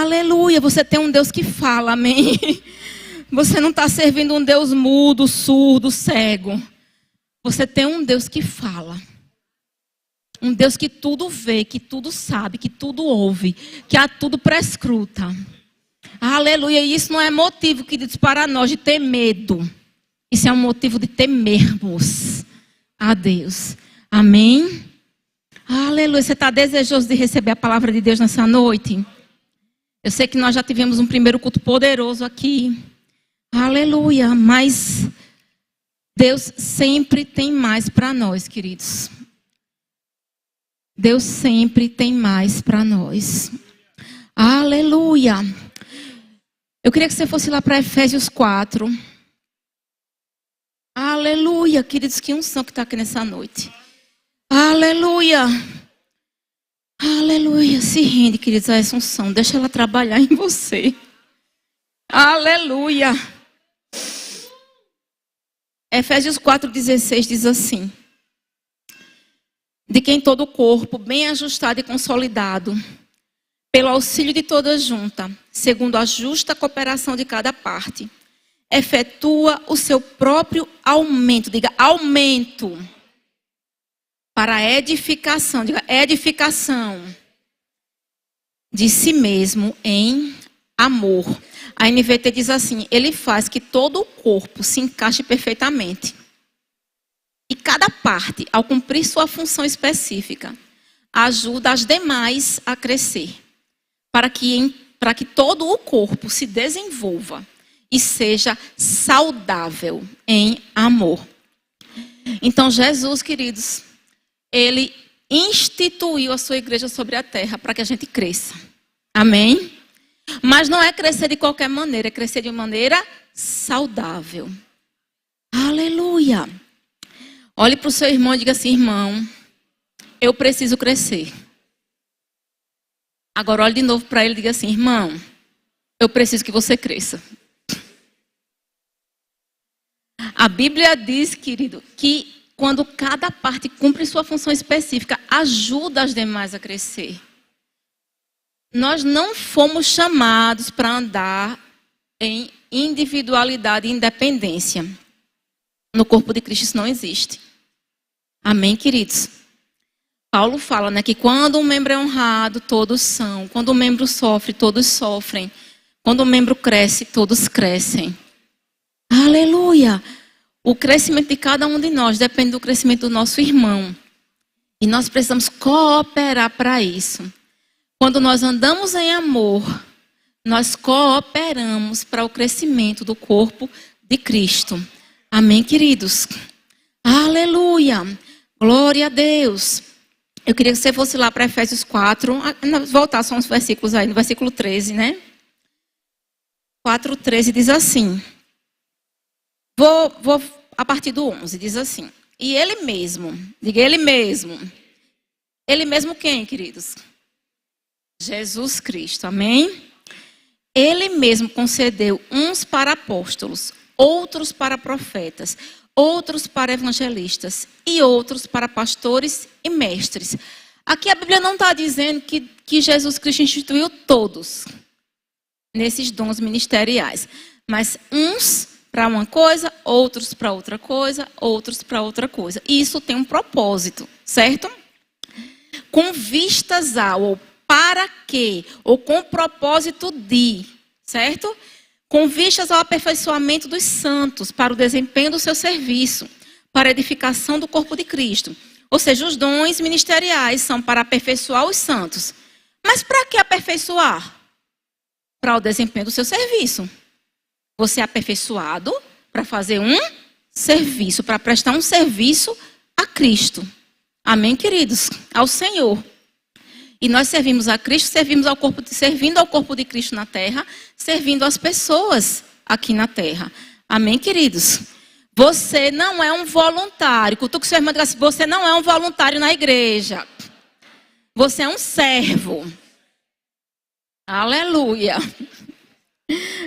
Aleluia, você tem um Deus que fala, amém? Você não está servindo um Deus mudo, surdo, cego. Você tem um Deus que fala. Um Deus que tudo vê, que tudo sabe, que tudo ouve, que a tudo prescruta. Aleluia, e isso não é motivo que diz para nós de ter medo. Isso é um motivo de temermos a Deus. Amém? Aleluia, você está desejoso de receber a palavra de Deus nessa noite? Eu sei que nós já tivemos um primeiro culto poderoso aqui. Aleluia, mas Deus sempre tem mais para nós, queridos. Deus sempre tem mais para nós. Aleluia. Eu queria que você fosse lá para Efésios 4. Aleluia, queridos, que unção que está aqui nessa noite. Aleluia. Aleluia, se rende, queridos, a essa unção. Deixa ela trabalhar em você. Aleluia. Efésios 4,16 diz assim: de quem todo o corpo, bem ajustado e consolidado, pelo auxílio de toda junta, segundo a justa cooperação de cada parte, efetua o seu próprio aumento. Diga, aumento. Para a edificação. Diga, edificação. De si mesmo em amor. A NVT diz assim: ele faz que todo o corpo se encaixe perfeitamente. E cada parte, ao cumprir sua função específica, ajuda as demais a crescer. Para que todo o corpo se desenvolva e seja saudável em amor. Então Jesus, queridos, ele instituiu a sua igreja sobre a terra para que a gente cresça. Amém? Mas não é crescer de qualquer maneira, é crescer de maneira saudável. Aleluia. Olhe para o seu irmão e diga assim: irmão, eu preciso crescer. Agora olhe de novo para ele e diga assim: irmão, eu preciso que você cresça. A Bíblia diz, querido, que quando cada parte cumpre sua função específica, ajuda as demais a crescer. Nós não fomos chamados para andar em individualidade e independência. No corpo de Cristo isso não existe. Amém, queridos? Paulo fala, né, que quando um membro é honrado, todos são. Quando um membro sofre, todos sofrem. Quando um membro cresce, todos crescem. Aleluia! O crescimento de cada um de nós depende do crescimento do nosso irmão. E nós precisamos cooperar para isso. Quando nós andamos em amor, nós cooperamos para o crescimento do corpo de Cristo. Amém, queridos? Aleluia! Glória a Deus! Eu queria que você fosse lá para Efésios 4. Voltar só uns versículos aí, no versículo 13, né? 4:13 diz assim. Vou a partir do 11, diz assim: e ele mesmo, diga ele mesmo. Ele mesmo quem, queridos? Jesus Cristo, amém? Ele mesmo concedeu uns para apóstolos, outros para profetas, outros para evangelistas e outros para pastores e mestres. Aqui a Bíblia não está dizendo que Jesus Cristo instituiu todos nesses dons ministeriais, mas uns para uma coisa, outros para outra coisa, outros para outra coisa. E isso tem um propósito, certo? Com vistas ao, ou para quê, ou com propósito de, certo? Com vistas ao aperfeiçoamento dos santos, para o desempenho do seu serviço, para a edificação do corpo de Cristo. Ou seja, os dons ministeriais são para aperfeiçoar os santos. Mas para que aperfeiçoar? Para o desempenho do seu serviço. Você é aperfeiçoado para fazer um serviço, para prestar um serviço a Cristo. Amém, queridos? Ao Senhor. E nós servimos a Cristo, servindo ao corpo de Cristo na terra, servindo as pessoas aqui na terra. Amém, queridos? Você não é um voluntário. Cutuca o seu irmão e diga assim: você não é um voluntário na igreja. Você é um servo. Aleluia.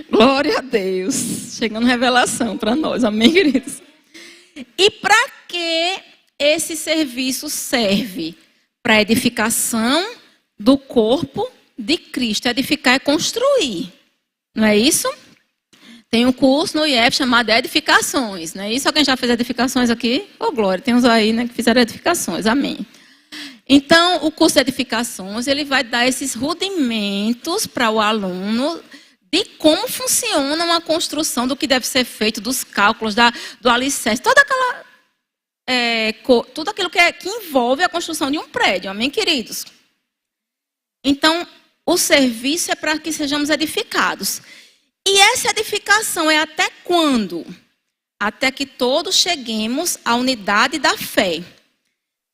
Glória a Deus. Chegando revelação para nós. Amém, queridos? E para que esse serviço serve? Para edificação do corpo de Cristo. Edificar é construir. Não é isso? Tem um curso no IEF chamado Edificações. Não é isso? Alguém já fez edificações aqui? Ô, glória, tem uns aí, né, que fizeram edificações. Amém. Então, o curso de edificações, ele vai dar esses rudimentos para o aluno de como funciona uma construção, do que deve ser feito, dos cálculos, do alicerce, tudo aquilo que envolve a construção de um prédio. Amém, queridos? Então, o serviço é para que sejamos edificados. E essa edificação é até quando? Até que todos cheguemos à unidade da fé.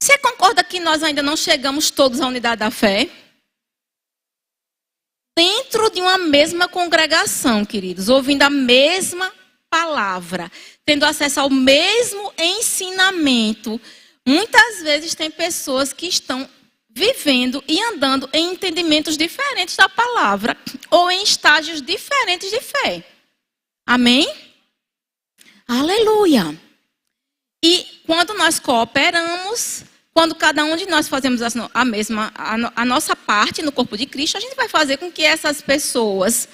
Você concorda que nós ainda não chegamos todos à unidade da fé? Dentro de uma mesma congregação, queridos, ouvindo a mesma palavra, tendo acesso ao mesmo ensinamento, muitas vezes tem pessoas que estão vivendo e andando em entendimentos diferentes da palavra ou em estágios diferentes de fé. Amém? Aleluia! E quando nós cooperamos, quando cada um de nós fazemos a nossa parte no corpo de Cristo, a gente vai fazer com que essas pessoas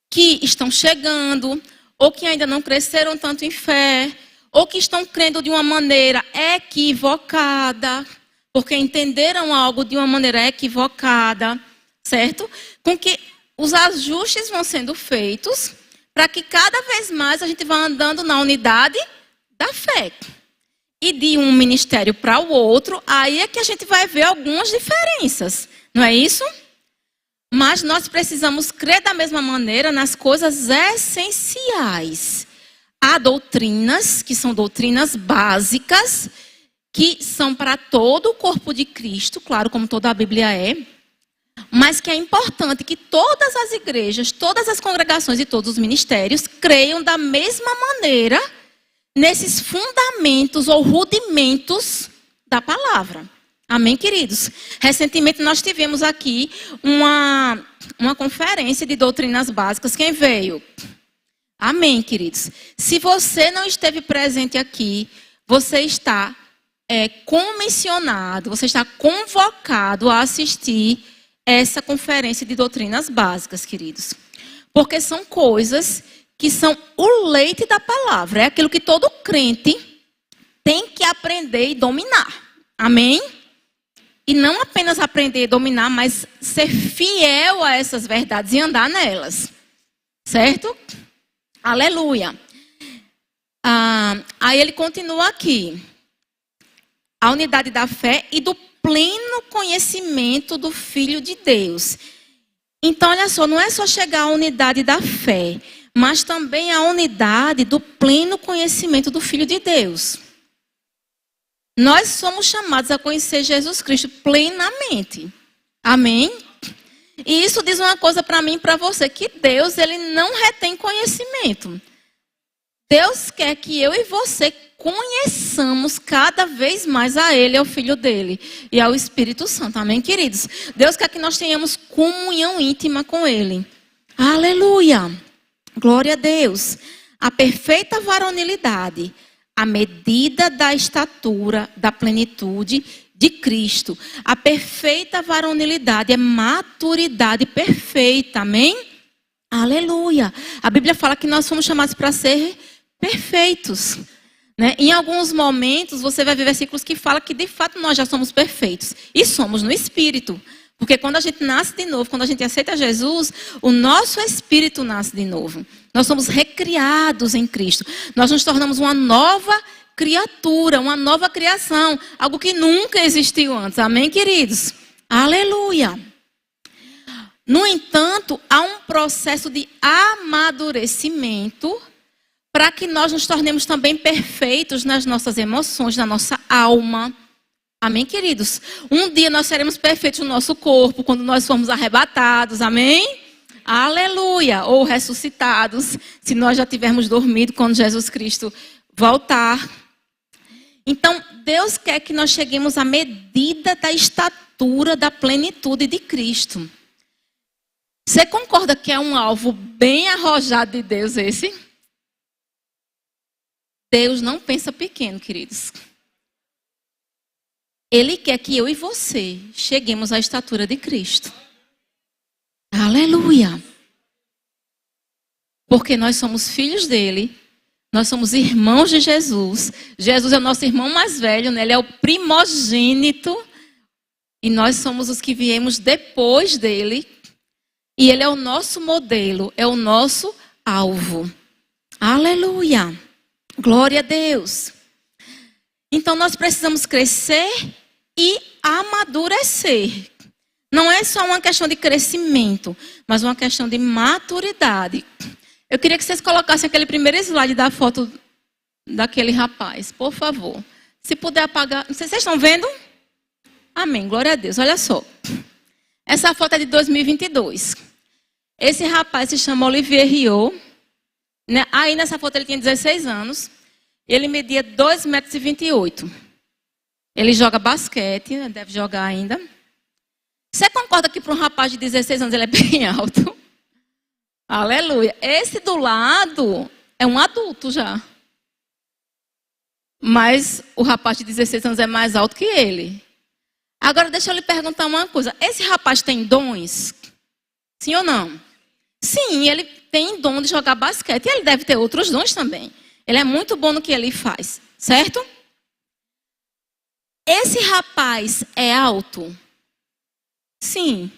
que estão chegando, ou que ainda não cresceram tanto em fé, ou que estão crendo de uma maneira equivocada, porque entenderam algo de uma maneira equivocada, certo? Com que os ajustes vão sendo feitos para que cada vez mais a gente vá andando na unidade da fé. E de um ministério para o outro, aí é que a gente vai ver algumas diferenças, não é isso? Mas nós precisamos crer da mesma maneira nas coisas essenciais. Há doutrinas, que são doutrinas básicas, que são para todo o corpo de Cristo, claro, como toda a Bíblia é, mas que é importante que todas as igrejas, todas as congregações e todos os ministérios creiam da mesma maneira nesses fundamentos ou rudimentos da palavra. Amém, queridos? Recentemente nós tivemos aqui uma conferência de doutrinas básicas. Quem veio? Amém, queridos? Se você não esteve presente aqui, você está comissionado, você está convocado a assistir essa conferência de doutrinas básicas, queridos. Porque são coisas que são o leite da palavra. É aquilo que todo crente tem que aprender e dominar. Amém? E não apenas aprender e dominar, mas ser fiel a essas verdades e andar nelas. Certo? Aleluia. Aí ele continua aqui. A unidade da fé e do pleno conhecimento do Filho de Deus. Então, olha só, não é só chegar à unidade da fé, mas também à unidade do pleno conhecimento do Filho de Deus. Nós somos chamados a conhecer Jesus Cristo plenamente. Amém? E isso diz uma coisa para mim e para você, que Deus, ele não retém conhecimento. Deus quer que eu e você conheçamos cada vez mais a Ele, ao Filho dele e ao Espírito Santo. Amém, queridos? Deus quer que nós tenhamos comunhão íntima com Ele. Aleluia! Glória a Deus! A perfeita varonilidade, a medida da estatura, da plenitude de Cristo. A perfeita varonilidade é maturidade perfeita. Amém? Aleluia! A Bíblia fala que nós somos chamados para ser perfeitos. Né? Em alguns momentos você vai ver versículos que falam que de fato nós já somos perfeitos. E somos no Espírito. Porque quando a gente nasce de novo, quando a gente aceita Jesus, o nosso Espírito nasce de novo. Nós somos recriados em Cristo. Nós nos tornamos uma nova criatura, uma nova criação. Algo que nunca existiu antes. Amém, queridos? Aleluia! No entanto, há um processo de amadurecimento para que nós nos tornemos também perfeitos nas nossas emoções, na nossa alma. Amém, queridos? Um dia nós seremos perfeitos no nosso corpo, quando nós formos arrebatados. Amém? Aleluia! Ou ressuscitados, se nós já tivermos dormido quando Jesus Cristo voltar. Então, Deus quer que nós cheguemos à medida da estatura, da plenitude de Cristo. Você concorda que é um alvo bem arrojado de Deus esse? Deus não pensa pequeno, queridos. Ele quer que eu e você cheguemos à estatura de Cristo. Aleluia. Porque nós somos filhos dele. Nós somos irmãos de Jesus. Jesus é o nosso irmão mais velho, né? Ele é o primogênito. E nós somos os que viemos depois dele. E ele é o nosso modelo, é o nosso alvo. Aleluia. Glória a Deus. Então nós precisamos crescer e amadurecer. Não é só uma questão de crescimento, mas uma questão de maturidade. Eu queria que vocês colocassem aquele primeiro slide da foto daquele rapaz, por favor. Se puder apagar. Não sei se vocês estão vendo? Amém, glória a Deus. Olha só. Essa foto é de 2022. Esse rapaz se chama Olivier Riot. Aí nessa foto ele tinha 16 anos. Ele media 2,28 m. Ele joga basquete, né? Deve jogar ainda. Você concorda que para um rapaz de 16 anos ele é bem alto? Aleluia. Esse do lado é um adulto já. Mas o rapaz de 16 anos é mais alto que ele. Agora deixa eu lhe perguntar uma coisa. Esse rapaz tem dons? Sim ou não? Sim, ele tem dom de jogar basquete. E ele deve ter outros dons também. Ele é muito bom no que ele faz. Certo? Esse rapaz é alto? Sim.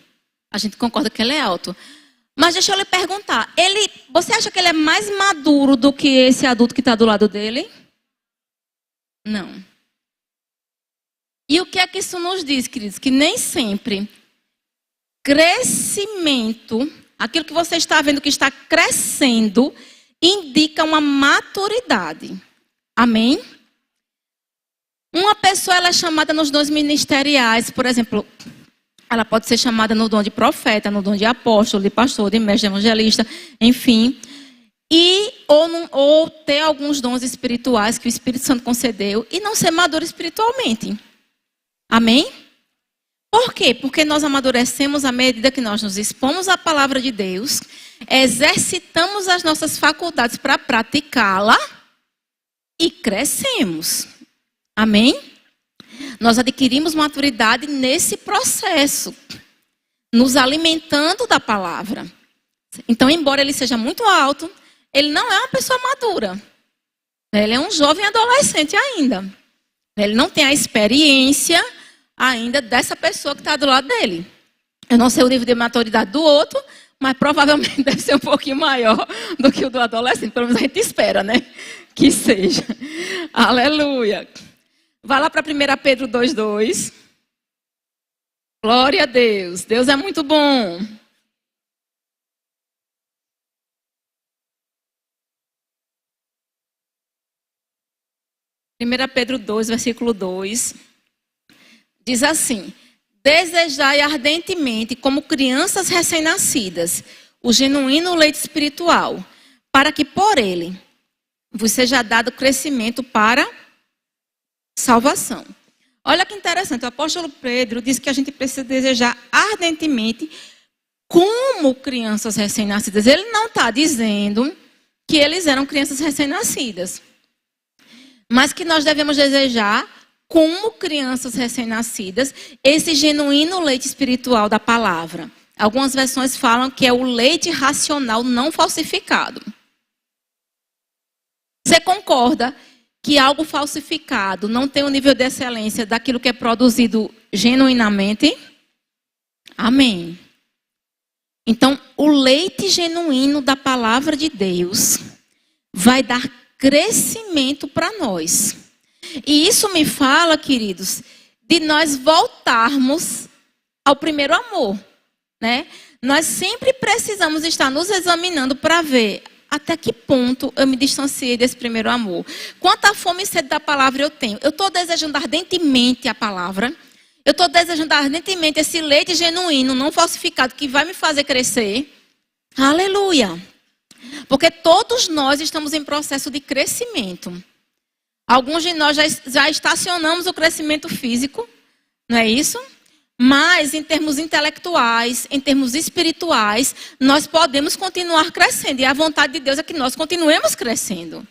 A gente concorda que ele é alto. Mas deixa eu lhe perguntar. Você acha que ele é mais maduro do que esse adulto que está do lado dele? Não. E o que é que isso nos diz, queridos? Que nem sempre crescimento, aquilo que você está vendo que está crescendo, indica uma maturidade. Amém? Uma pessoa ela é chamada nos dons ministeriais, por exemplo, ela pode ser chamada no dom de profeta, no dom de apóstolo, de pastor, de mestre, de evangelista, enfim. Ou ter alguns dons espirituais que o Espírito Santo concedeu e não ser maduro espiritualmente. Amém? Por quê? Porque nós amadurecemos à medida que nós nos expomos à palavra de Deus, exercitamos as nossas faculdades para praticá-la e crescemos. Amém? Nós adquirimos maturidade nesse processo, nos alimentando da palavra. Então, embora ele seja muito alto, ele não é uma pessoa madura. Ele é um jovem adolescente ainda. Ele não tem a experiência ainda dessa pessoa que está do lado dele. Eu não sei o nível de maturidade do outro, mas provavelmente deve ser um pouquinho maior do que o do adolescente. Pelo menos a gente espera, né? Que seja. Aleluia. Vai lá para 1 Pedro 2,2. Glória a Deus. Deus é muito bom. Primeira Pedro 2, versículo 2. Diz assim: desejai ardentemente, como crianças recém-nascidas, o genuíno leite espiritual, para que por ele vos seja dado crescimento para salvação. Olha que interessante, o apóstolo Pedro diz que a gente precisa desejar ardentemente como crianças recém-nascidas. Ele não está dizendo que eles eram crianças recém-nascidas, mas que nós devemos desejar como crianças recém-nascidas esse genuíno leite espiritual da palavra. Algumas versões falam que é o leite racional não falsificado. Você concorda que algo falsificado não tem o nível de excelência daquilo que é produzido genuinamente? Amém. Então, o leite genuíno da palavra de Deus vai dar crescimento para nós. E isso me fala, queridos, de nós voltarmos ao primeiro amor, né? Nós sempre precisamos estar nos examinando para ver até que ponto eu me distanciei desse primeiro amor. Quanta fome e sede da palavra eu tenho. Eu estou desejando ardentemente a palavra. Eu estou desejando ardentemente esse leite genuíno, não falsificado, que vai me fazer crescer. Aleluia. Porque todos nós estamos em processo de crescimento. Alguns de nós já estacionamos o crescimento físico, não é isso? Mas em termos intelectuais, em termos espirituais, nós podemos continuar crescendo. E a vontade de Deus é que nós continuemos crescendo.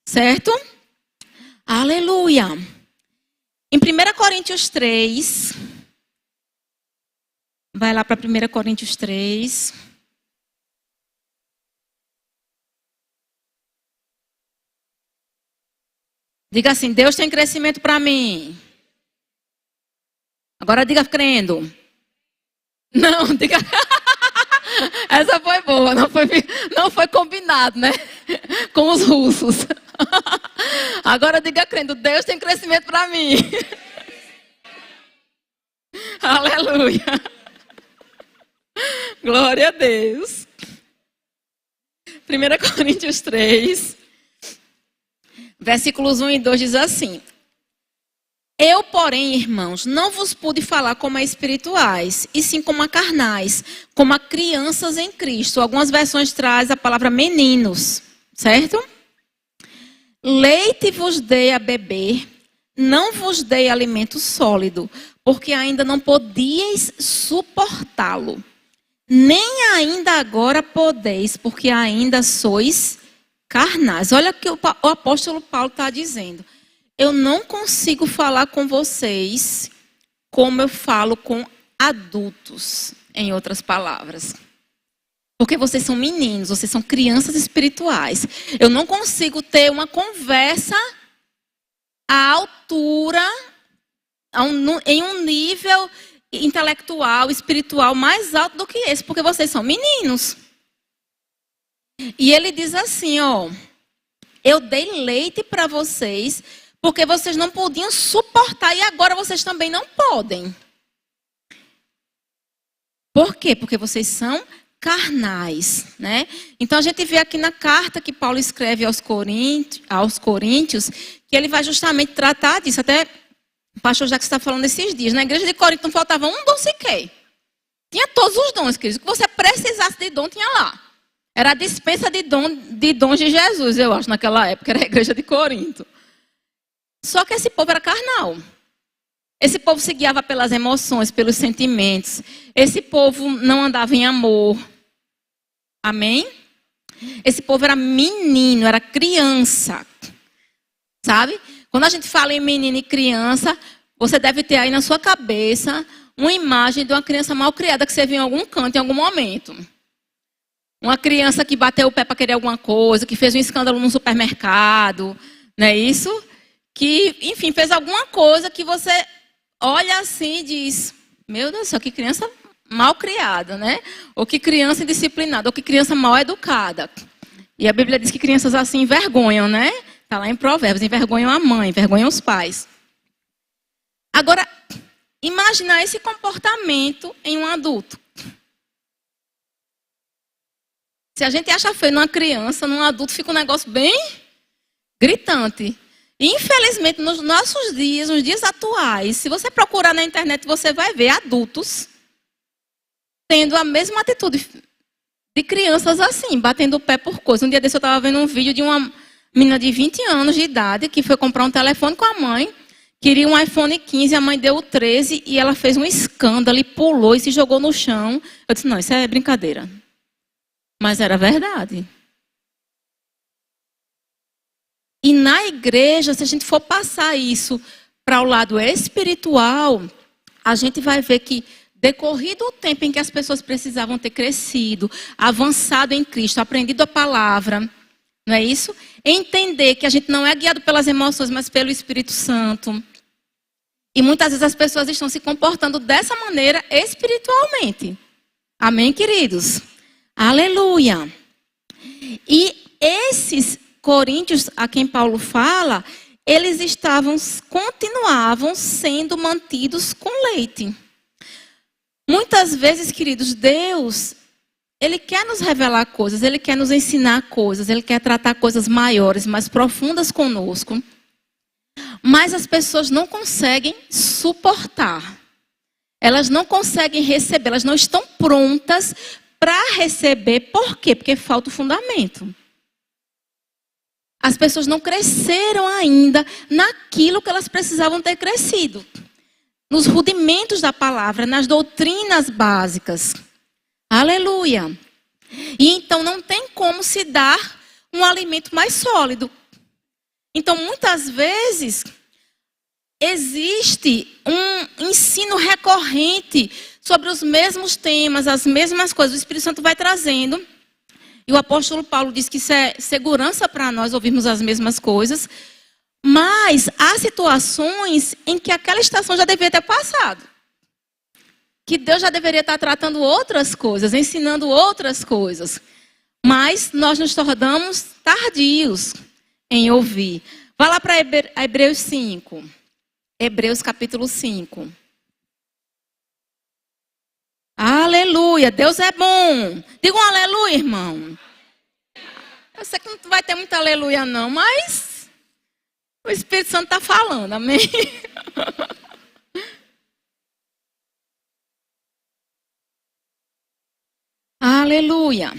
Certo? Aleluia. Em 1 Coríntios 3, Vai lá para 1 Coríntios 3. Diga assim, Deus tem crescimento para mim. Agora diga crendo. Não, diga. Essa foi boa, não foi combinado, né? Com os russos. Agora diga crendo, Deus tem crescimento para mim. Aleluia. Glória a Deus. 1 Coríntios 3, versículos 1 e 2 diz assim: Eu, porém, irmãos, não vos pude falar como a espirituais, e sim como a carnais, como a crianças em Cristo. Algumas versões trazem a palavra meninos, certo? Leite vos dei a beber, não vos dei alimento sólido, porque ainda não podíeis suportá-lo. Nem ainda agora podeis, porque ainda sois carnais. Olha o que o apóstolo Paulo está dizendo. Eu não consigo falar com vocês como eu falo com adultos, em outras palavras. Porque vocês são meninos, vocês são crianças espirituais. Eu não consigo ter uma conversa à altura, em um nível intelectual, espiritual mais alto do que esse, porque vocês são meninos. E ele diz assim, ó, eu dei leite para vocês, porque vocês não podiam suportar e agora vocês também não podem. Por quê? Porque vocês são carnais, né? Então a gente vê aqui na carta que Paulo escreve aos Coríntios, que ele vai justamente tratar disso. Até o pastor Jacques está falando esses dias. Na igreja de Corinto não faltava um dom sequer. Tinha todos os dons, queridos. O que você precisasse de dom, tinha lá. Era a dispensa de dons de Jesus, eu acho, naquela época. Era a igreja de Corinto. Só que esse povo era carnal. Esse povo se guiava pelas emoções, pelos sentimentos. Esse povo não andava em amor. Amém? Esse povo era menino, era criança. Sabe? Quando a gente fala em menino e criança, você deve ter aí na sua cabeça uma imagem de uma criança mal criada que você viu em algum canto, em algum momento. Uma criança que bateu o pé para querer alguma coisa, que fez um escândalo no supermercado, não é isso? Que, enfim, fez alguma coisa que você olha assim e diz, meu Deus do céu, que criança mal criada, né? Ou que criança indisciplinada, ou que criança mal educada. E a Bíblia diz que crianças assim envergonham, né? Está lá em Provérbios, envergonham a mãe, envergonham os pais. Agora, imaginar esse comportamento em um adulto. Se a gente acha feio numa criança, num adulto fica um negócio bem gritante. E, infelizmente, nos nossos dias, nos dias atuais, se você procurar na internet, você vai ver adultos tendo a mesma atitude de crianças assim, batendo o pé por coisa. Um dia desse eu estava vendo um vídeo de uma menina de 20 anos de idade que foi comprar um telefone com a mãe, queria um iPhone 15, a mãe deu o 13 e ela fez um escândalo e pulou e se jogou no chão. Eu disse, não, isso é brincadeira. Mas era verdade. E na igreja, se a gente for passar isso para o lado espiritual, a gente vai ver que, decorrido o tempo em que as pessoas precisavam ter crescido, avançado em Cristo, aprendido a palavra, não é isso? Entender que a gente não é guiado pelas emoções, mas pelo Espírito Santo. E muitas vezes as pessoas estão se comportando dessa maneira espiritualmente. Amém, queridos? Aleluia. E esses coríntios a quem Paulo fala, eles continuavam sendo mantidos com leite. Muitas vezes, queridos, Deus, Ele quer nos revelar coisas, Ele quer nos ensinar coisas, Ele quer tratar coisas maiores, mais profundas conosco. Mas as pessoas não conseguem suportar. Elas não conseguem receber, elas não estão prontas para receber. Por quê? Porque falta o fundamento. As pessoas não cresceram ainda naquilo que elas precisavam ter crescido. Nos rudimentos da palavra, nas doutrinas básicas. Aleluia. E então não tem como se dar um alimento mais sólido. Então muitas vezes existe um ensino recorrente sobre os mesmos temas, as mesmas coisas. O Espírito Santo vai trazendo. E o apóstolo Paulo diz que isso é segurança para nós ouvirmos as mesmas coisas. Mas há situações em que aquela estação já deveria ter passado. Que Deus já deveria estar tratando outras coisas, ensinando outras coisas. Mas nós nos tornamos tardios em ouvir. Vá lá para Hebreus 5. Hebreus capítulo 5. Aleluia, Deus é bom. Diga um aleluia, irmão. Eu sei que não vai ter muito aleluia não, mas o Espírito Santo está falando, amém? Aleluia.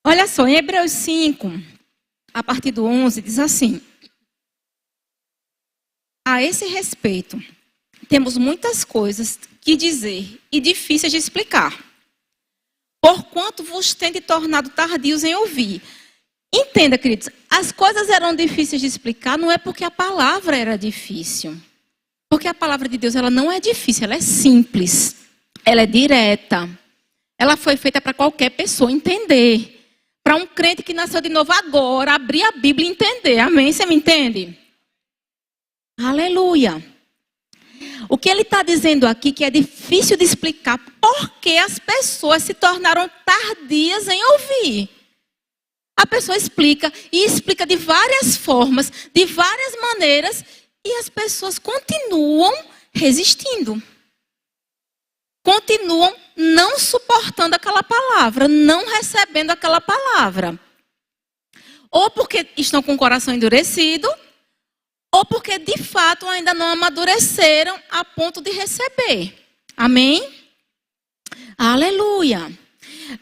Olha só, em Hebreus 5, a partir do 11, diz assim: a esse respeito, temos muitas coisas que dizer e difíceis de explicar, porquanto vos tende tornado tardios em ouvir. Entenda, queridos, as coisas eram difíceis de explicar, não é porque a palavra era difícil. Porque a palavra de Deus, ela não é difícil, ela é simples, ela é direta. Ela foi feita para qualquer pessoa entender. Para um crente que nasceu de novo agora, abrir a Bíblia e entender. Amém? Você me entende? Aleluia. O que ele está dizendo aqui que é difícil de explicar porque as pessoas se tornaram tardias em ouvir. A pessoa explica e explica de várias formas, de várias maneiras, e as pessoas continuam resistindo. Continuam não suportando aquela palavra, não recebendo aquela palavra. Ou porque estão com o coração endurecido, ou porque de fato ainda não amadureceram a ponto de receber. Amém? Aleluia.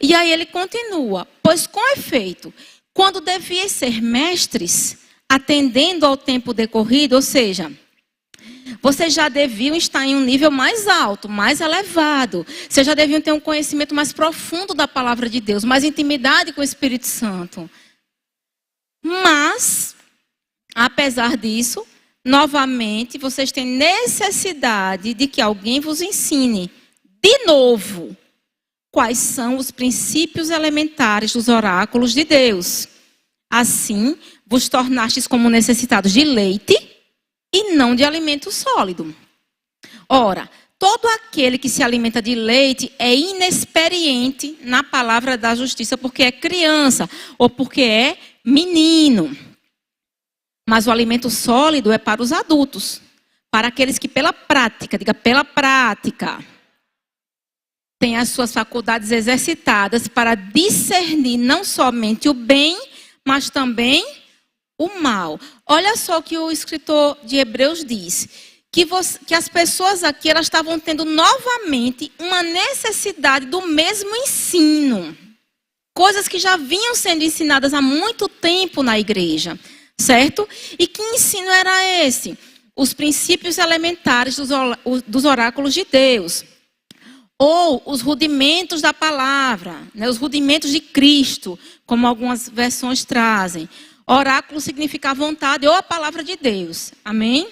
E aí ele continua: pois com efeito, quando devias ser mestres, atendendo ao tempo decorrido, ou seja, vocês já deviam estar em um nível mais alto, mais elevado. Vocês já deviam ter um conhecimento mais profundo da palavra de Deus, mais intimidade com o Espírito Santo. Mas, apesar disso, novamente, vocês têm necessidade de que alguém vos ensine de novo quais são os princípios elementares dos oráculos de Deus. Assim, vos tornastes como necessitados de leite e não de alimento sólido. Ora, todo aquele que se alimenta de leite é inexperiente na palavra da justiça, porque é criança ou porque é menino. Mas o alimento sólido é para os adultos, para aqueles que pela prática, diga pela prática, têm as suas faculdades exercitadas para discernir não somente o bem, mas também o mal. Olha só o que o escritor de Hebreus diz, que as pessoas aqui elas estavam tendo novamente uma necessidade do mesmo ensino. Coisas que já vinham sendo ensinadas há muito tempo na igreja, certo? E que ensino era esse? Os princípios elementares dos oráculos de Deus. Ou os rudimentos da palavra, né? Os rudimentos de Cristo, como algumas versões trazem. Oráculo significa a vontade ou a palavra de Deus. Amém?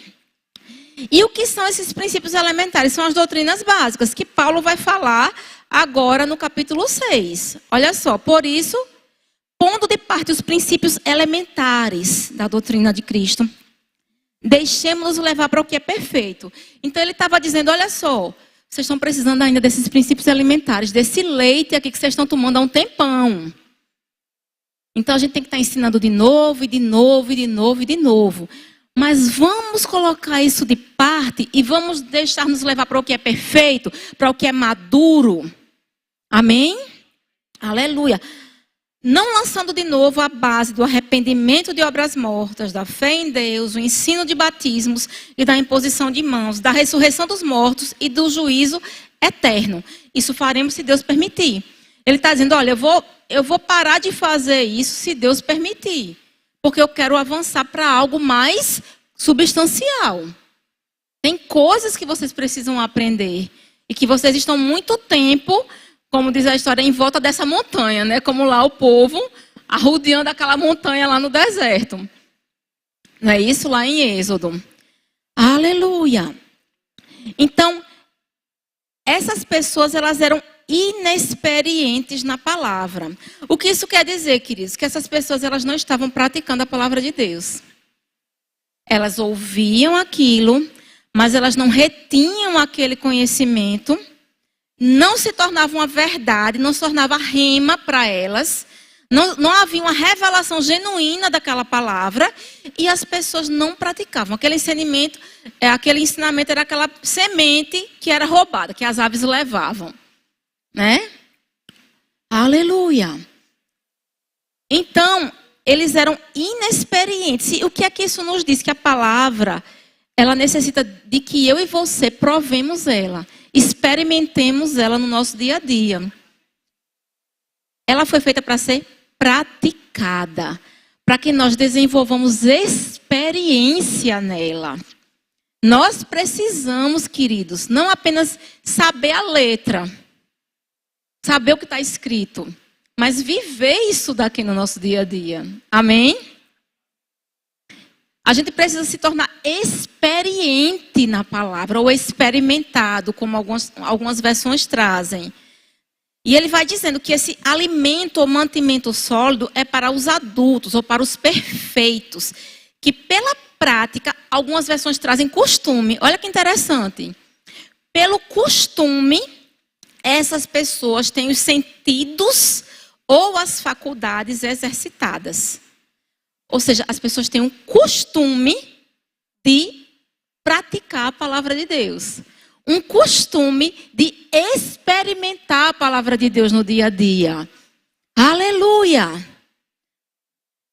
E o que são esses princípios elementares? São as doutrinas básicas que Paulo vai falar agora no capítulo 6. Olha só, por isso, pondo de parte os princípios elementares da doutrina de Cristo, deixemos-nos levar para o que é perfeito. Então ele estava dizendo, olha só, vocês estão precisando ainda desses princípios elementares, desse leite aqui que vocês estão tomando há um tempão. Então a gente tem que estar ensinando de novo, e de novo, e de novo, e de novo. Mas vamos colocar isso de parte e vamos deixar nos levar para o que é perfeito, para o que é maduro. Amém? Aleluia. Não lançando de novo a base do arrependimento de obras mortas, da fé em Deus, o ensino de batismos e da imposição de mãos, da ressurreição dos mortos e do juízo eterno. Isso faremos se Deus permitir. Ele está dizendo, olha, eu vou parar de fazer isso se Deus permitir. Porque eu quero avançar para algo mais substancial. Tem coisas que vocês precisam aprender. E que vocês estão muito tempo, como diz a história, em volta dessa montanha, né? Como lá o povo arrodeando aquela montanha lá no deserto. Não é isso lá em Êxodo? Aleluia. Então, essas pessoas, elas eram inexperientes na palavra. O que isso quer dizer, queridos? Que essas pessoas, elas não estavam praticando a palavra de Deus. Elas ouviam aquilo, mas elas não retinham aquele conhecimento, não se tornava uma verdade, não se tornava rema para elas, não havia uma revelação genuína daquela palavra, e as pessoas não praticavam. Aquele ensinamento era aquela semente que era roubada, que as aves levavam, né? Aleluia. Então, eles eram inexperientes. E o que é que isso nos diz? Que a palavra, ela necessita de que eu e você provemos ela, experimentemos ela no nosso dia a dia. Ela foi feita para ser praticada, para que nós desenvolvamos experiência nela. Nós precisamos, queridos, não apenas saber a letra, saber o que está escrito, mas viver isso daqui no nosso dia a dia. Amém? A gente precisa se tornar experiente na palavra, ou experimentado, como algumas versões trazem. E ele vai dizendo que esse alimento ou mantimento sólido é para os adultos ou para os perfeitos, que pela prática, algumas versões trazem costume. Olha que interessante. Pelo costume, essas pessoas têm os sentidos ou as faculdades exercitadas. Ou seja, as pessoas têm um costume de praticar a palavra de Deus. Um costume de experimentar a palavra de Deus no dia a dia. Aleluia!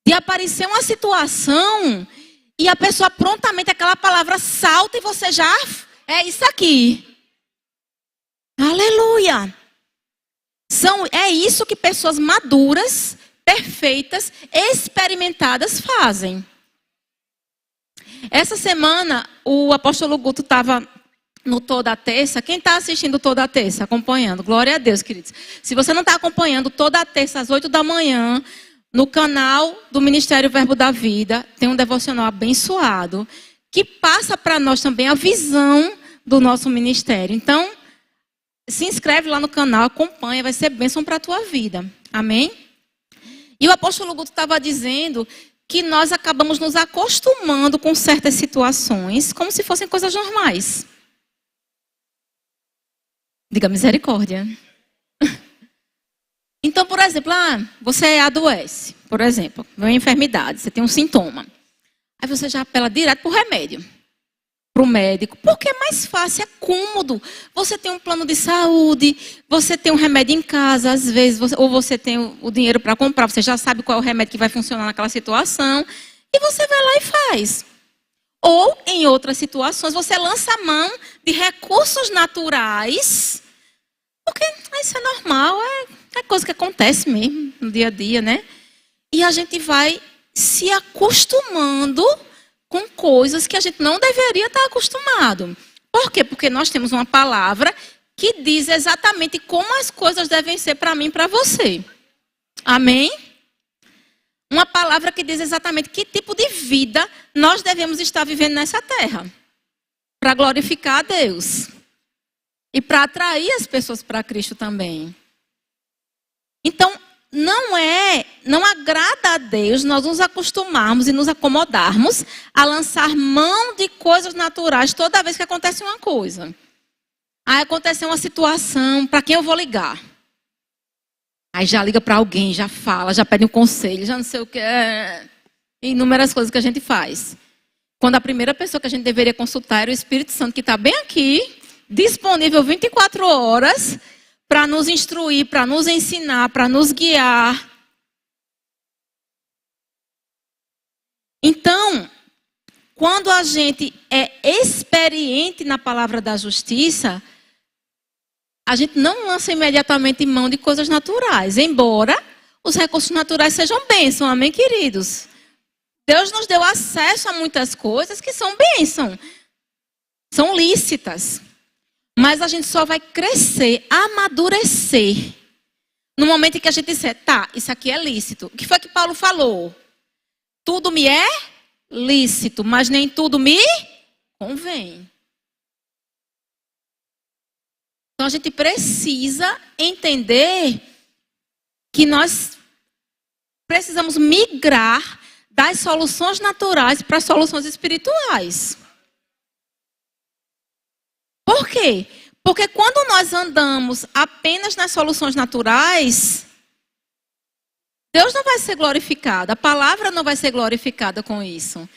De aparecer uma situação e a pessoa prontamente, aquela palavra salta e você já, é isso aqui. Aleluia! É isso que pessoas maduras, perfeitas, experimentadas fazem. Essa semana, o apóstolo Guto estava no Toda a Terça. Quem está assistindo Toda a Terça? Acompanhando. Glória a Deus, queridos. Se você não está acompanhando, Toda a Terça, às 8 da manhã, no canal do Ministério Verbo da Vida, tem um devocional abençoado, que passa para nós também a visão do nosso ministério. Então, se inscreve lá no canal, acompanha, vai ser bênção para a tua vida. Amém? E o apóstolo Guto estava dizendo que nós acabamos nos acostumando com certas situações, como se fossem coisas normais. Diga misericórdia. Então, por exemplo, você adoece, por exemplo, uma enfermidade, você tem um sintoma. Aí você já apela direto para o remédio, para o médico, porque é mais fácil, é cômodo. Você tem um plano de saúde, você tem um remédio em casa, às vezes, ou você tem o dinheiro para comprar, você já sabe qual é o remédio que vai funcionar naquela situação, e você vai lá e faz. Ou, em outras situações, você lança a mão de recursos naturais, porque isso é normal, é coisa que acontece mesmo no dia a dia, né? E a gente vai se acostumando com coisas que a gente não deveria estar acostumado. Por quê? Porque nós temos uma palavra que diz exatamente como as coisas devem ser para mim e para você. Amém? Uma palavra que diz exatamente que tipo de vida nós devemos estar vivendo nessa terra. Para glorificar a Deus. E para atrair as pessoas para Cristo também. Então, não agrada a Deus nós nos acostumarmos e nos acomodarmos a lançar mão de coisas naturais toda vez que acontece uma coisa. Aí aconteceu uma situação, para quem eu vou ligar? Aí já liga para alguém, já fala, já pede um conselho, já não sei o que. Inúmeras coisas que a gente faz. Quando a primeira pessoa que a gente deveria consultar era o Espírito Santo, que está bem aqui, disponível 24 horas, para nos instruir, para nos ensinar, para nos guiar. Então, quando a gente é experiente na palavra da justiça, a gente não lança imediatamente mão de coisas naturais, embora os recursos naturais sejam bênção, amém, queridos? Deus nos deu acesso a muitas coisas que são bênção, são lícitas. Mas a gente só vai crescer, amadurecer, no momento em que a gente disser, tá, isso aqui é lícito. O que foi que Paulo falou? Tudo me é lícito, mas nem tudo me Convém. Então a gente precisa entender que nós precisamos migrar das soluções naturais para as soluções espirituais. Por quê? Porque quando nós andamos apenas nas soluções naturais, Deus não vai ser glorificado, a palavra não vai ser glorificada com isso.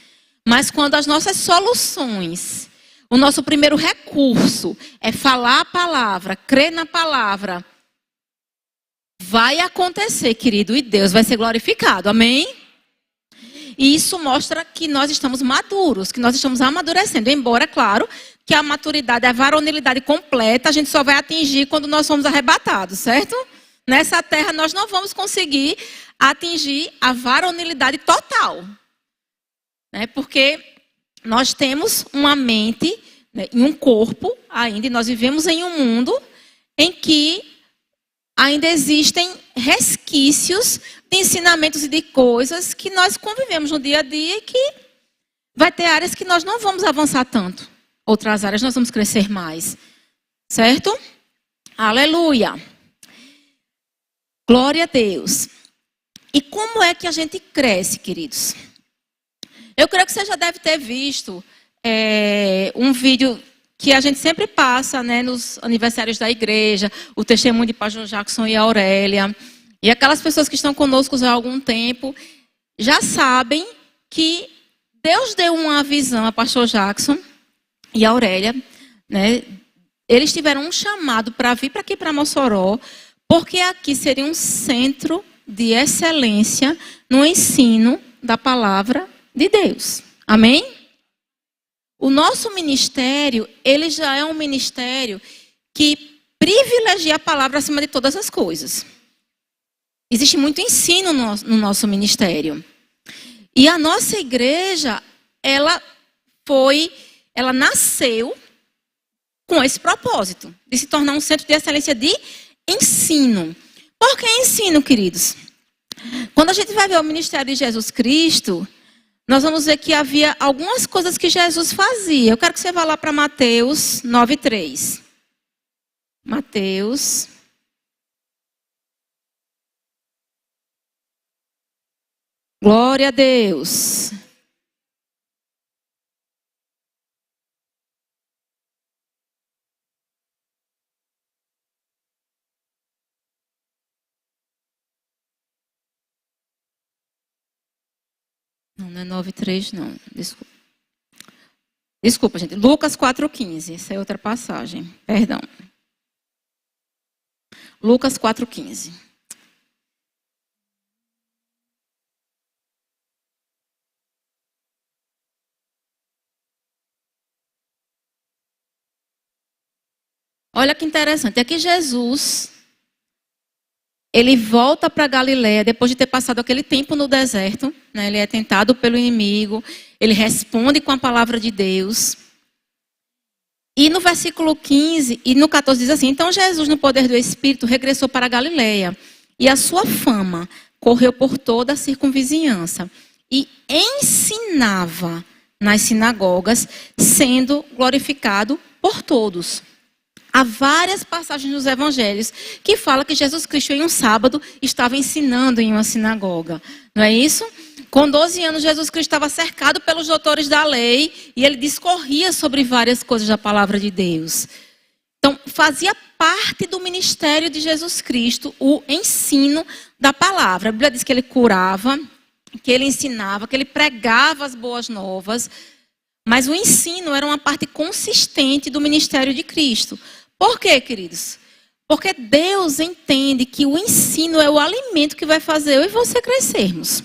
Mas quando as nossas soluções, o nosso primeiro recurso é falar a palavra, crer na palavra, vai acontecer, querido, e Deus vai ser glorificado, amém? E isso mostra que nós estamos maduros, que nós estamos amadurecendo. Embora, claro, que a maturidade, a varonilidade completa, a gente só vai atingir quando nós somos arrebatados, certo? Nessa terra nós não vamos conseguir atingir a varonilidade total. Né? Porque nós temos uma mente, né, e um corpo ainda, e nós vivemos em um mundo em que ainda existem resquícios de ensinamentos e de coisas que nós convivemos no dia a dia e que vai ter áreas que nós não vamos avançar tanto. Outras áreas nós vamos crescer mais. Certo? Aleluia. Glória a Deus. E como é que a gente cresce, queridos? Eu creio que você já deve ter visto um vídeo que a gente sempre passa, né, nos aniversários da igreja, o testemunho de Pastor Jackson e Aurélia. E aquelas pessoas que estão conosco há algum tempo já sabem que Deus deu uma visão a Pastor Jackson e a Aurélia, né? Eles tiveram um chamado para vir para aqui para Mossoró, porque aqui seria um centro de excelência no ensino da palavra de Deus. Amém? O nosso ministério, ele já é um ministério que privilegia a palavra acima de todas as coisas. Existe muito ensino no nosso ministério. E a nossa igreja, ela nasceu com esse propósito, de se tornar um centro de excelência de ensino. Por que ensino, queridos? Quando a gente vai ver o ministério de Jesus Cristo, nós vamos ver que havia algumas coisas que Jesus fazia. Eu quero que você vá lá para Mateus 9:3. Mateus. Glória a Deus. Não é 9:3, não. Desculpa. Desculpa, gente. Lucas 4:15. Essa é outra passagem. Perdão. Lucas 4:15. Olha que interessante. Aqui Jesus, ele volta para Galiléia depois de ter passado aquele tempo no deserto. Né? Ele é tentado pelo inimigo. Ele responde com a palavra de Deus. E no versículo 15 e no 14 diz assim: então Jesus, no poder do Espírito, regressou para Galiléia. E a sua fama correu por toda a circunvizinhança. E ensinava nas sinagogas, sendo glorificado por todos. Há várias passagens nos evangelhos que falam que Jesus Cristo, em um sábado, estava ensinando em uma sinagoga. Não é isso? Com 12 anos, Jesus Cristo estava cercado pelos doutores da lei e ele discorria sobre várias coisas da palavra de Deus. Então, fazia parte do ministério de Jesus Cristo o ensino da palavra. A Bíblia diz que ele curava, que ele ensinava, que ele pregava as boas novas. Mas o ensino era uma parte consistente do ministério de Cristo. Por quê, queridos? Porque Deus entende que o ensino é o alimento que vai fazer eu e você crescermos.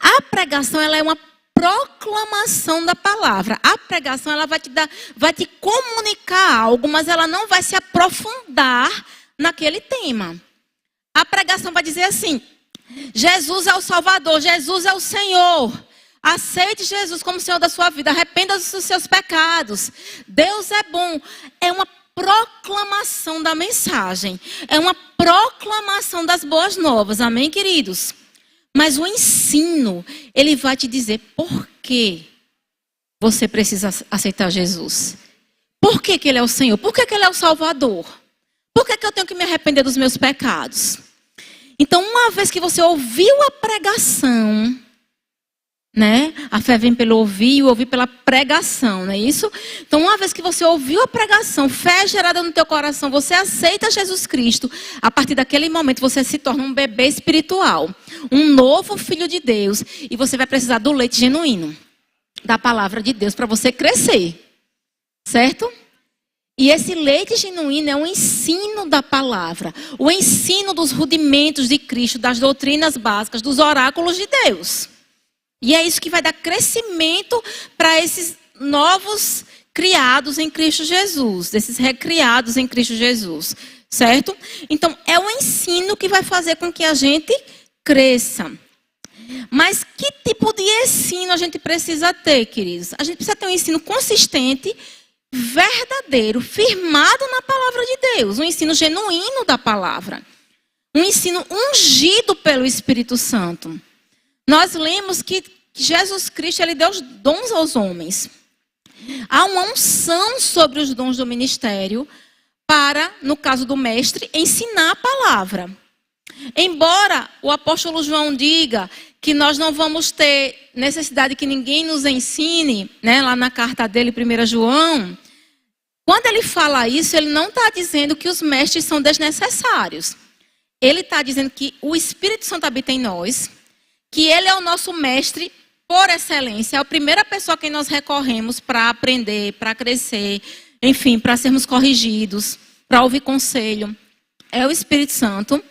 A pregação, ela é uma proclamação da palavra. A pregação, ela vai te comunicar algo, mas ela não vai se aprofundar naquele tema. A pregação vai dizer assim: Jesus é o Salvador, Jesus é o Senhor. Aceite Jesus como Senhor da sua vida. Arrependa-se dos seus pecados. Deus é bom. É uma proclamação da mensagem. É uma proclamação das boas novas. Amém, queridos? Mas o ensino, ele vai te dizer por quê você precisa aceitar Jesus. Por que que Ele é o Senhor? Por que que Ele é o Salvador? Por que que eu tenho que me arrepender dos meus pecados? Então, uma vez que você ouviu a pregação, né? A fé vem pelo ouvir e o ouvir pela pregação, não é isso? Então, uma vez que você ouviu a pregação, fé gerada no teu coração, você aceita Jesus Cristo. A partir daquele momento, você se torna um bebê espiritual, um novo filho de Deus. E você vai precisar do leite genuíno, da palavra de Deus, para você crescer. Certo? E esse leite genuíno é o ensino da palavra, o ensino dos rudimentos de Cristo, das doutrinas básicas, dos oráculos de Deus. E é isso que vai dar crescimento para esses novos criados em Cristo Jesus, desses recriados em Cristo Jesus, certo? Então, é o ensino que vai fazer com que a gente cresça. Mas que tipo de ensino a gente precisa ter, queridos? A gente precisa ter um ensino consistente, verdadeiro, firmado na palavra de Deus, um ensino genuíno da palavra, um ensino ungido pelo Espírito Santo. Nós lemos que Jesus Cristo, Ele deu os dons aos homens. Há uma unção sobre os dons do ministério para, no caso do mestre, ensinar a palavra. Embora o apóstolo João diga que nós não vamos ter necessidade que ninguém nos ensine, né, lá na carta dele, 1 João, quando ele fala isso, ele não está dizendo que os mestres são desnecessários. Ele está dizendo que o Espírito Santo habita em nós, que ele é o nosso mestre por excelência, é a primeira pessoa a quem nós recorremos para aprender, para crescer, enfim, para sermos corrigidos, para ouvir conselho. É o Espírito Santo.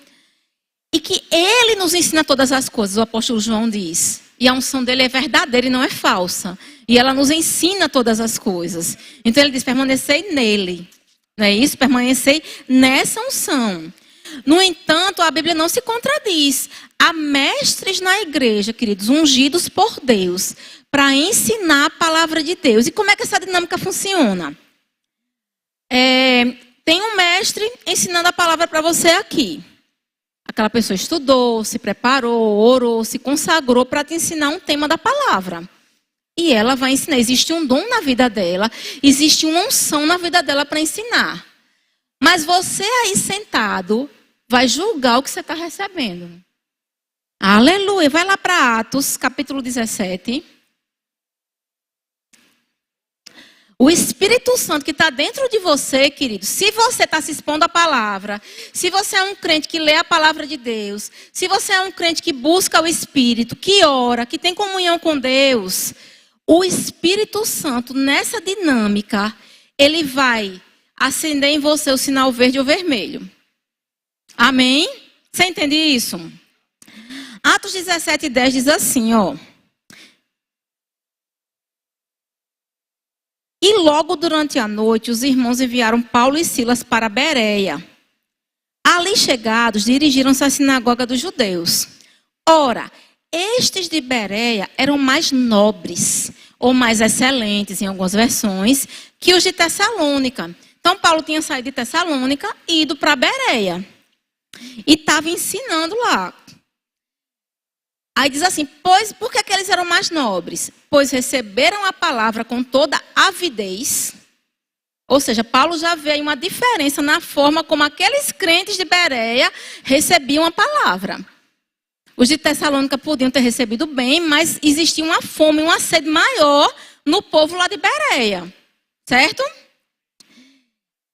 E que ele nos ensina todas as coisas, o apóstolo João diz. E a unção dele é verdadeira e não é falsa. E ela nos ensina todas as coisas. Então ele diz, permanecei nele. Não é isso? Permanecei nessa unção. No entanto, a Bíblia não se contradiz. Há mestres na igreja, queridos, ungidos por Deus, para ensinar a palavra de Deus. E como é que essa dinâmica funciona? Tem um mestre ensinando a palavra para você aqui. Aquela pessoa estudou, se preparou, orou, se consagrou para te ensinar um tema da palavra. E ela vai ensinar. Existe um dom na vida dela, existe uma unção na vida dela para ensinar. Mas você aí sentado vai julgar o que você está recebendo. Aleluia. Vai lá para Atos, capítulo 17. O Espírito Santo que está dentro de você, querido, se você está se expondo à palavra, se você é um crente que lê a palavra de Deus, se você é um crente que busca o Espírito, que ora, que tem comunhão com Deus, o Espírito Santo, nessa dinâmica, ele vai acender em você o sinal verde ou vermelho. Amém? Você entende isso? Atos 17:10 diz assim, ó. E logo durante a noite, os irmãos enviaram Paulo e Silas para Bereia. Ali chegados, dirigiram-se à sinagoga dos judeus. Ora, estes de Bereia eram mais nobres, ou mais excelentes, em algumas versões, que os de Tessalônica. Então, Paulo tinha saído de Tessalônica e ido para Bereia. E estava ensinando lá. Aí diz assim, pois, por que eles eram mais nobres? Pois receberam a palavra com toda avidez. Ou seja, Paulo já vê uma diferença na forma como aqueles crentes de Bereia recebiam a palavra. Os de Tessalônica podiam ter recebido bem, mas existia uma fome, uma sede maior no povo lá de Bereia. Certo?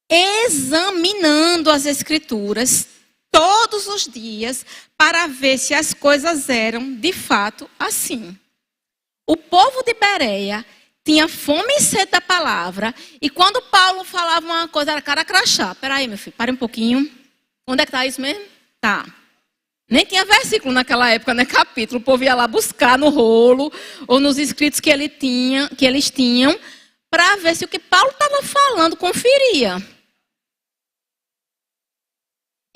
Examinando as escrituras todos os dias para ver se as coisas eram de fato assim. O povo de Bereia tinha fome e sede da palavra, e quando Paulo falava uma coisa, era cara crachá. Espera aí, meu filho, para um pouquinho. Onde é que está isso mesmo? Tá. Nem tinha versículo naquela época, né? Capítulo. O povo ia lá buscar no rolo, ou nos escritos que eles tinham, para ver se o que Paulo estava falando conferia.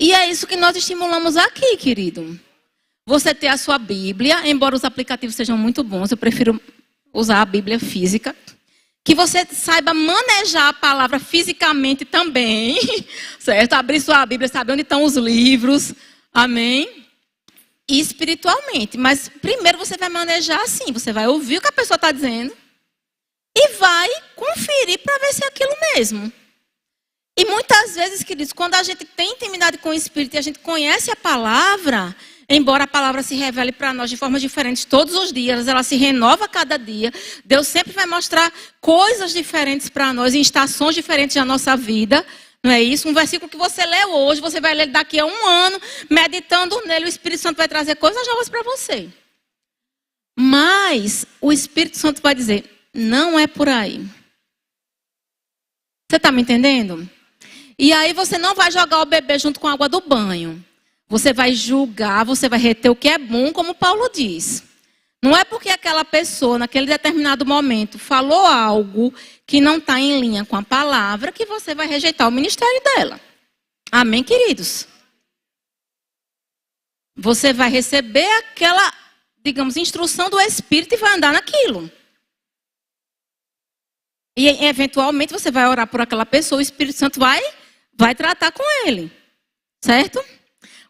E é isso que nós estimulamos aqui, querido. Você ter a sua Bíblia, embora os aplicativos sejam muito bons, eu prefiro usar a Bíblia física. Que você saiba manejar a palavra fisicamente também, certo? Abrir sua Bíblia, saber onde estão os livros, amém? E espiritualmente. Mas primeiro você vai manejar assim, você vai ouvir o que a pessoa está dizendo e vai conferir para ver se é aquilo mesmo. E muitas vezes, queridos, quando a gente tem intimidade com o Espírito e a gente conhece a palavra, embora a palavra se revele para nós de formas diferentes todos os dias, ela se renova a cada dia. Deus sempre vai mostrar coisas diferentes para nós, em estações diferentes da nossa vida. Não é isso? Um versículo que você leu hoje, você vai ler daqui a um ano, meditando nele, o Espírito Santo vai trazer coisas novas para você. Mas o Espírito Santo vai dizer, não é por aí. Você está me entendendo? E aí você não vai jogar o bebê junto com a água do banho. Você vai julgar, você vai reter o que é bom, como Paulo diz. Não é porque aquela pessoa, naquele determinado momento, falou algo que não está em linha com a palavra, que você vai rejeitar o ministério dela. Amém, queridos? Você vai receber aquela, digamos, instrução do Espírito e vai andar naquilo. E, eventualmente, você vai orar por aquela pessoa, o Espírito Santo vai tratar com ele. Certo?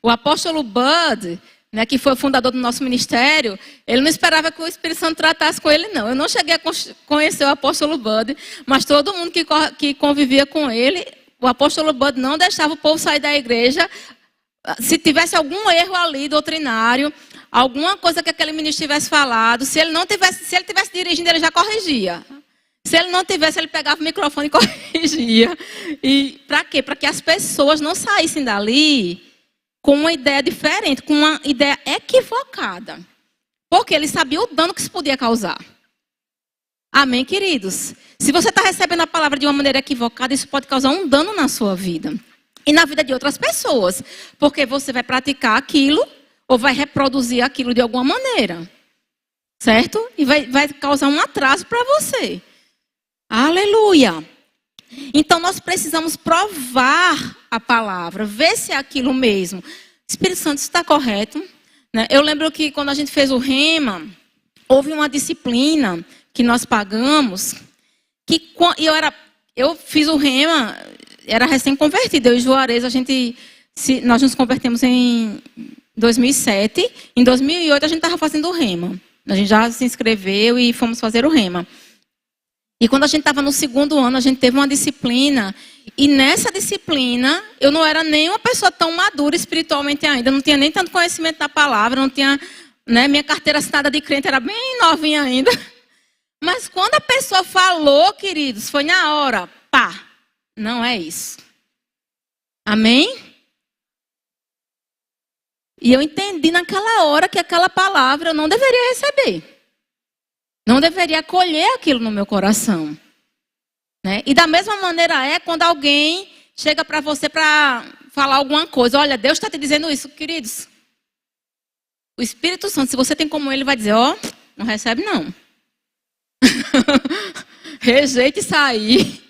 O apóstolo Bud, né, que foi o fundador do nosso ministério, ele não esperava que o Espírito Santo tratasse com ele, não. Eu não cheguei a conhecer o apóstolo Bud, mas todo mundo que convivia com ele, o apóstolo Bud não deixava o povo sair da igreja. Se tivesse algum erro ali doutrinário, alguma coisa que aquele ministro tivesse falado, se ele tivesse dirigindo, ele já corrigia. Se ele não tivesse, ele pegava o microfone e corrigia. E para quê? Para que as pessoas não saíssem dali com uma ideia diferente, com uma ideia equivocada. Porque ele sabia o dano que isso podia causar. Amém, queridos? Se você está recebendo a palavra de uma maneira equivocada, isso pode causar um dano na sua vida. E na vida de outras pessoas. Porque você vai praticar aquilo, ou vai reproduzir aquilo de alguma maneira. Certo? E vai causar um atraso para você. Aleluia! Então nós precisamos provar a palavra, ver se é aquilo mesmo. Espírito Santo, isso está correto? Né? Eu lembro que quando a gente fez o Rema, houve uma disciplina que nós pagamos, que eu fiz o Rema, era recém-convertido, eu e Juarez, nós nos convertemos em 2007, em 2008 a gente estava fazendo o Rema. A gente já se inscreveu e fomos fazer o Rema. E quando a gente estava no segundo ano, a gente teve uma disciplina. E nessa disciplina, eu não era nem uma pessoa tão madura espiritualmente ainda. Não tinha nem tanto conhecimento da palavra. Não tinha, né, minha carteira assinada de crente era bem novinha ainda. Mas quando a pessoa falou, queridos, foi na hora. Pá, não é isso. Amém? E eu entendi naquela hora que aquela palavra eu não deveria receber. Não deveria acolher aquilo no meu coração. Né? E da mesma maneira é quando alguém chega para você para falar alguma coisa. Olha, Deus está te dizendo isso, queridos. O Espírito Santo, se você tem como ele, vai dizer, não recebe não. Rejeite isso aí.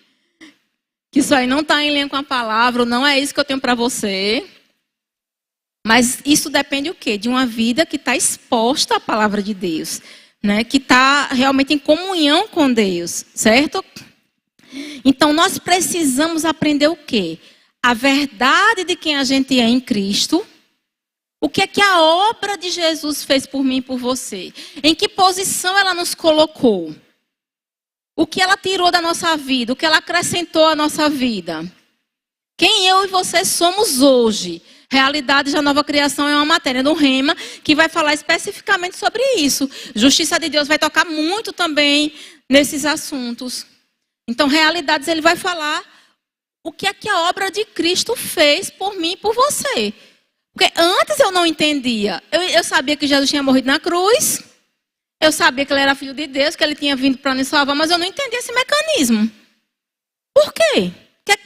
Que isso aí não está em linha com a palavra, não é isso que eu tenho para você. Mas isso depende o quê? De uma vida que está exposta à palavra de Deus. Né, que está realmente em comunhão com Deus, certo? Então nós precisamos aprender o quê? A verdade de quem a gente é em Cristo. O que é que a obra de Jesus fez por mim e por você? Em que posição ela nos colocou? O que ela tirou da nossa vida? O que ela acrescentou à nossa vida? Quem eu e você somos hoje? Realidade da nova criação é uma matéria do Rema que vai falar especificamente sobre isso. Justiça de Deus vai tocar muito também nesses assuntos. Então, realidades, ele vai falar o que é que a obra de Cristo fez por mim e por você. Porque antes eu não entendia. Eu sabia que Jesus tinha morrido na cruz. Eu sabia que ele era filho de Deus, que ele tinha vindo para nos salvar, mas eu não entendia esse mecanismo. Por quê?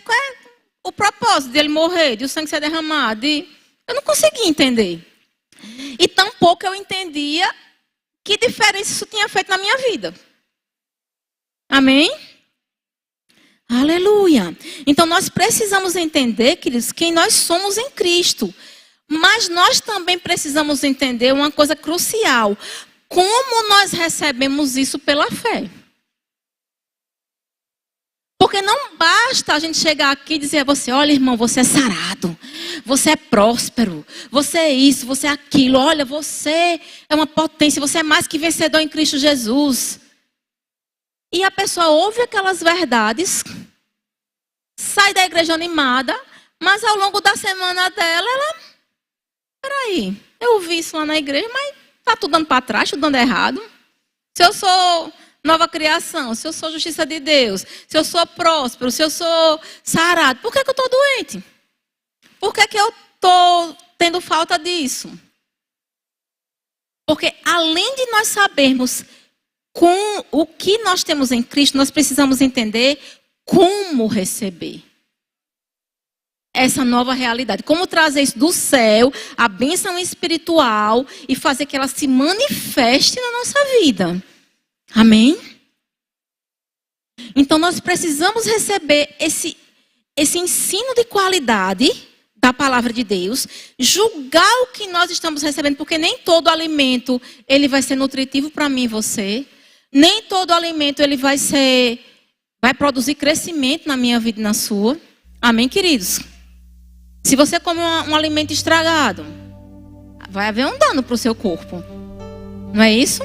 Qual é o propósito dele morrer, de o sangue ser derramado? Eu não conseguia entender. E tampouco eu entendia que diferença isso tinha feito na minha vida. Amém? Aleluia. Então nós precisamos entender, queridos, quem nós somos em Cristo. Mas nós também precisamos entender uma coisa crucial. Como nós recebemos isso pela fé? Porque não basta a gente chegar aqui e dizer a você, olha irmão, você é sarado, você é próspero, você é isso, você é aquilo, olha, você é uma potência, você é mais que vencedor em Cristo Jesus. E a pessoa ouve aquelas verdades, sai da igreja animada, mas ao longo da semana dela, ela... Peraí, eu ouvi isso lá na igreja, mas está tudo dando para trás, tudo dando errado. Se eu sou nova criação, se eu sou justiça de Deus, se eu sou próspero, se eu sou sarado, por que eu estou doente? Por que eu estou tendo falta disso? Porque além de nós sabermos com o que nós temos em Cristo, nós precisamos entender como receber essa nova realidade. Como trazer isso do céu, a bênção espiritual, e fazer que ela se manifeste na nossa vida. Amém? Então nós precisamos receber esse ensino de qualidade da palavra de Deus, julgar o que nós estamos recebendo, porque nem todo alimento ele vai ser nutritivo para mim e você. Nem todo alimento ele vai produzir crescimento na minha vida e na sua. Amém, queridos? Se você come um alimento estragado, vai haver um dano para o seu corpo. Não é isso?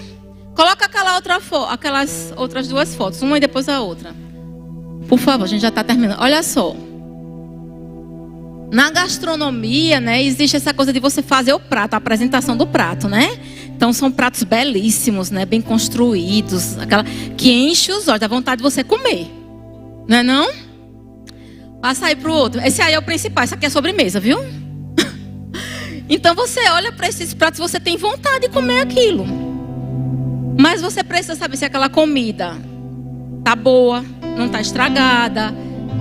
Coloca aquelas outras duas fotos, uma e depois a outra. Por favor, a gente já está terminando. Olha só. Na gastronomia, né, existe essa coisa de você fazer o prato, a apresentação do prato, né? Então são pratos belíssimos, né, bem construídos, aquela que enche os olhos, dá vontade de você comer. Não é não? Passa aí pro outro. Esse aí é o principal, esse aqui é a sobremesa, viu? Então você olha para esses pratos, você tem vontade de comer aquilo. Mas você precisa saber se aquela comida tá boa, não tá estragada.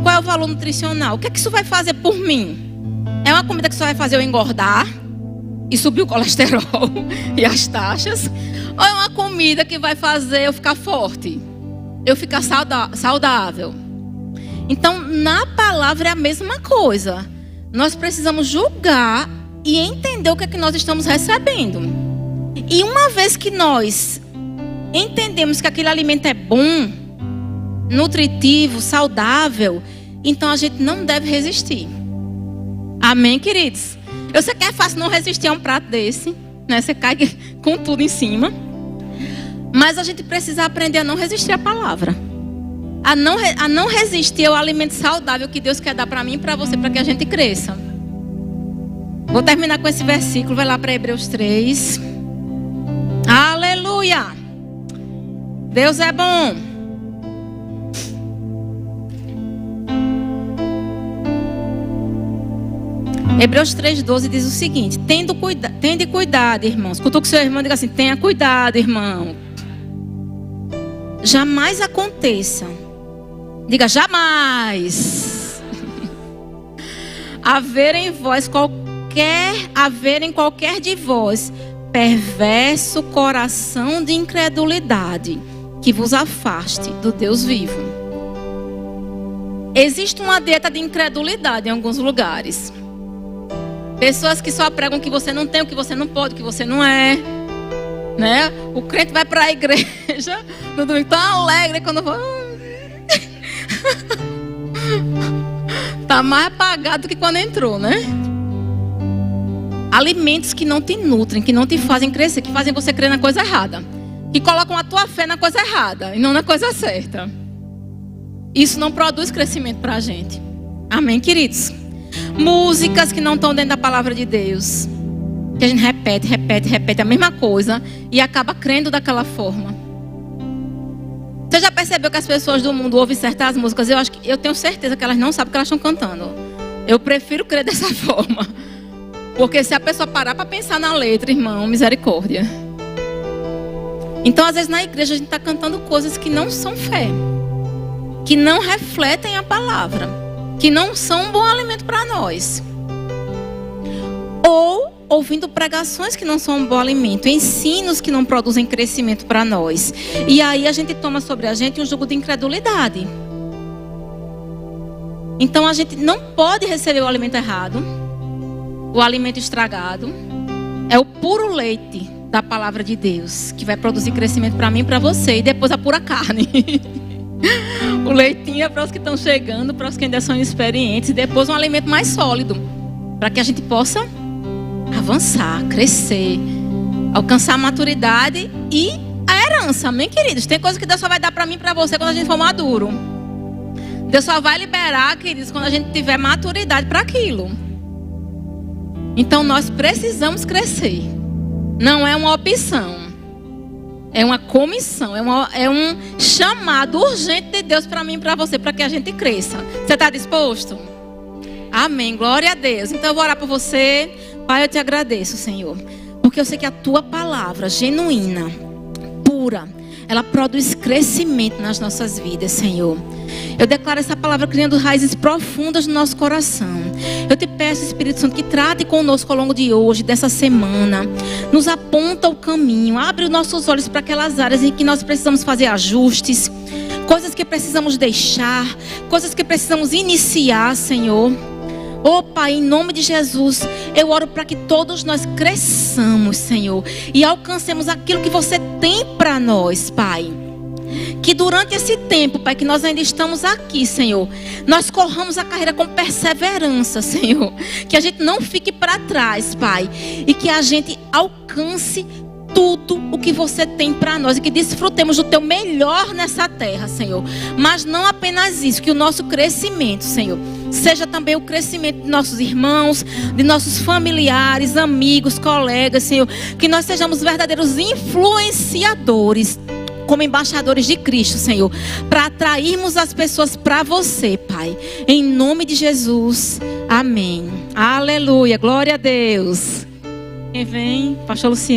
Qual é o valor nutricional? O que é que isso vai fazer por mim? É uma comida que só vai fazer eu engordar e subir o colesterol e as taxas? Ou é uma comida que vai fazer eu ficar forte, eu ficar saudável? Então, na palavra é a mesma coisa. Nós precisamos julgar e entender o que é que nós estamos recebendo. E uma vez que nós entendemos que aquele alimento é bom, nutritivo, saudável, então a gente não deve resistir. Amém, queridos? Eu sei que é fácil não resistir a um prato desse, né? Você cai com tudo em cima. Mas a gente precisa aprender a não resistir à palavra. A não resistir ao alimento saudável que Deus quer dar para mim e para você, para que a gente cresça. Vou terminar com esse versículo. Vai lá para Hebreus 3. Aleluia! Deus é bom. Hebreus 3,12 diz o seguinte: tende cuidado, irmãos. Cutuca o seu irmão e diga assim: tenha cuidado, irmão. Jamais aconteça. Diga, jamais. haver em qualquer de vós perverso coração de incredulidade, que vos afaste do Deus vivo. Existe uma dieta de incredulidade em alguns lugares. Pessoas que só pregam que você não tem, o que você não pode, o que você não é, né? O crente vai para a igreja no domingo tão alegre quando tá mais apagado do que quando entrou, né? Alimentos que não te nutrem, que não te fazem crescer, que fazem você crer na coisa errada, que colocam a tua fé na coisa errada e não na coisa certa. Isso não produz crescimento para a gente. Amém, queridos? Músicas que não estão dentro da palavra de Deus, que a gente repete a mesma coisa e acaba crendo daquela forma. Você já percebeu que as pessoas do mundo ouvem certas músicas? Eu tenho certeza que elas não sabem o que elas estão cantando. Eu prefiro crer dessa forma. Porque se a pessoa parar para pensar na letra, irmão, misericórdia. Então, às vezes na igreja a gente está cantando coisas que não são fé, que não refletem a palavra, que não são um bom alimento para nós. Ou ouvindo pregações que não são um bom alimento, ensinos que não produzem crescimento para nós. E aí a gente toma sobre a gente um jugo de incredulidade. Então a gente não pode receber o alimento errado, o alimento estragado. É o puro leite da palavra de Deus que vai produzir crescimento para mim e para você. E depois a pura carne. O leitinho é para os que estão chegando, para os que ainda são inexperientes. E depois um alimento mais sólido, para que a gente possa avançar, crescer, alcançar a maturidade e a herança, amém, queridos? Tem coisa que Deus só vai dar para mim e para você quando a gente for maduro. Deus só vai liberar, queridos, quando a gente tiver maturidade para aquilo. Então nós precisamos crescer. Não é uma opção. É uma comissão. É um chamado urgente de Deus para mim e para você, para que a gente cresça. Você está disposto? Amém. Glória a Deus. Então eu vou orar por você. Pai, eu te agradeço, Senhor. Porque eu sei que a tua palavra genuína, pura, ela produz crescimento nas nossas vidas, Senhor. Eu declaro essa palavra criando raízes profundas no nosso coração. Eu te peço, Espírito Santo, que trate conosco ao longo de hoje, dessa semana. Nos aponta o caminho. Abre os nossos olhos para aquelas áreas em que nós precisamos fazer ajustes. Coisas que precisamos deixar. Coisas que precisamos iniciar, Senhor. Oh Pai, em nome de Jesus, eu oro para que todos nós cresçamos, Senhor, e alcancemos aquilo que você tem para nós, Pai. Que durante esse tempo, Pai, que nós ainda estamos aqui, Senhor, nós corramos a carreira com perseverança, Senhor. Que a gente não fique para trás, Pai, e que a gente alcance tudo o que você tem para nós e que desfrutemos do teu melhor nessa terra, Senhor. Mas não apenas isso, que o nosso crescimento, Senhor, seja também o crescimento de nossos irmãos, de nossos familiares, amigos, colegas, Senhor. Que nós sejamos verdadeiros influenciadores, como embaixadores de Cristo, Senhor, para atrairmos as pessoas para você, Pai. Em nome de Jesus, amém. Aleluia, glória a Deus. Quem vem? Pastor Luciano.